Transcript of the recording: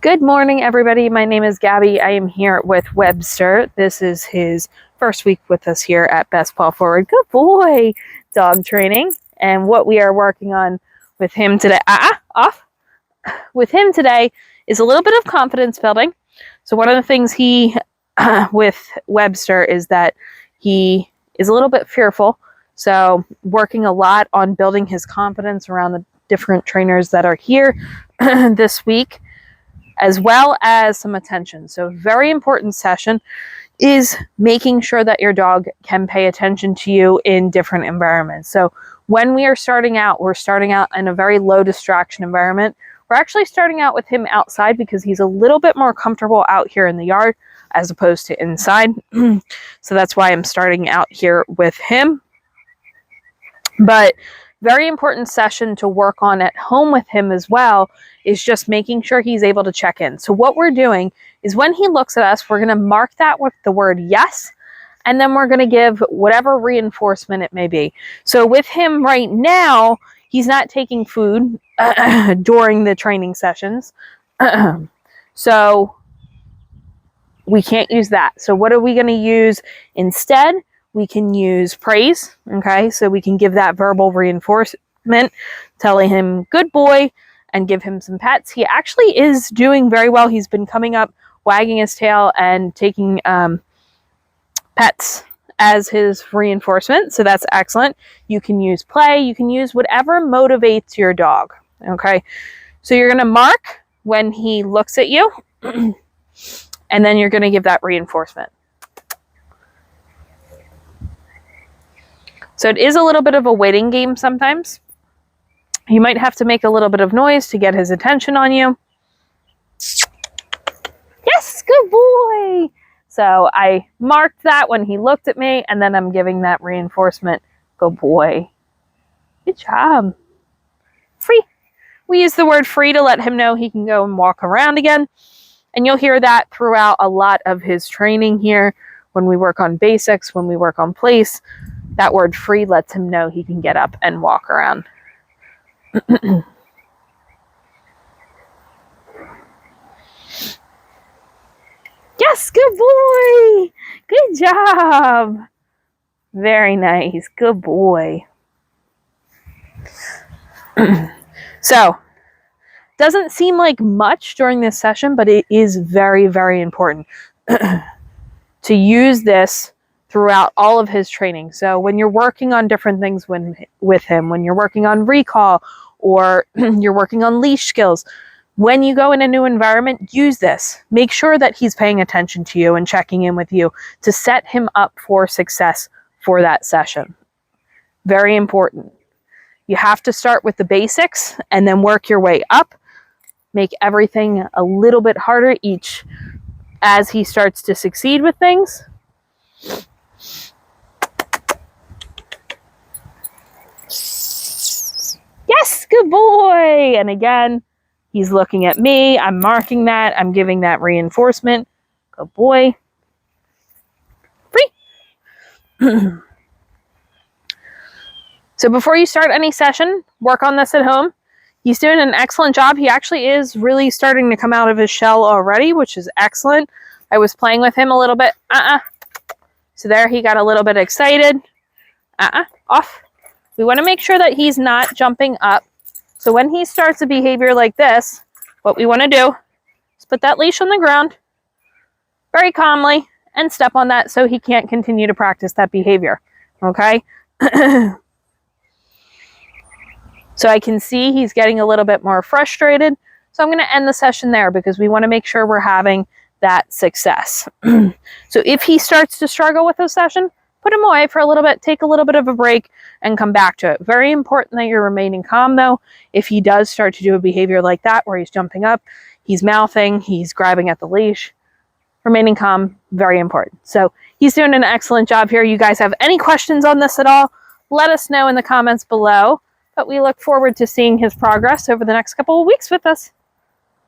Good morning, everybody. My name is Gabby. I am here with Webster. This is his first week with us here at Paw Forward. Good boy, dog training. And what we are working on with him today, off. With him today is a little bit of confidence building. So one of the things with Webster is that he is a little bit fearful. So working a lot on building his confidence around the different trainers that are here this week, as well as some attention. So very important session is making sure that your dog can pay attention to you in different environments. So when we are starting out, we're starting out in a very low distraction environment. We're actually starting out with him outside because he's a little bit more comfortable out here in the yard as opposed to inside. So that's why I'm starting out here with him. But very important session to work on at home with him as well is just making sure he's able to check in. So what we're doing is when he looks at us, we're going to mark that with the word yes, and then we're going to give whatever reinforcement it may be. So with him right now, he's not taking food during the training sessions. So we can't use that. So what are we going to use instead? We can use praise, okay? So we can give that verbal reinforcement, telling him, good boy, and give him some pets. He actually is doing very well. He's been coming up, wagging his tail, and taking pets as his reinforcement. So that's excellent. You can use play. You can use whatever motivates your dog, okay? So you're going to mark when he looks at you, and then you're going to give that reinforcement. So it is a little bit of a waiting game sometimes. You might have to make a little bit of noise to get his attention on you. Yes, good boy. So I marked that when he looked at me, and then I'm giving that reinforcement. Good boy. Good job. Free. We use the word free to let him know he can go and walk around again. And you'll hear that throughout a lot of his training here. When we work on basics, when we work on place, that word free lets him know he can get up and walk around. Yes, good boy. Good job. Very nice. Good boy. So, doesn't seem like much during this session, but it is very, very important to use this throughout all of his training. So when you're working on different things with him, when you're working on recall or you're working on leash skills, when you go in a new environment, use this. Make sure that he's paying attention to you and checking in with you to set him up for success for that session. Very important. You have to start with the basics and then work your way up. Make everything a little bit harder each as he starts to succeed with things. Yes, good boy. And again, he's looking at me. I'm marking that. I'm giving that reinforcement. Good boy. Free. So before you start any session, work on this at home. He's doing an excellent job. He actually is really starting to come out of his shell already, which is excellent. I was playing with him a little bit. So there he got a little bit excited. Off. We want to make sure that he's not jumping up. So when he starts a behavior like this, what we want to do is put that leash on the ground very calmly and step on that so he can't continue to practice that behavior. Okay? So I can see he's getting a little bit more frustrated. So I'm going to end the session there because we want to make sure we're having that success. So if he starts to struggle with a session, put him away for a little bit, take a little bit of a break, and come back to it. Very important that you're remaining calm, though. If he does start to do a behavior like that, where he's jumping up, he's mouthing, he's grabbing at the leash, remaining calm, very important. So he's doing an excellent job here. You guys have any questions on this at all? Let us know in the comments below. But we look forward to seeing his progress over the next couple of weeks with us.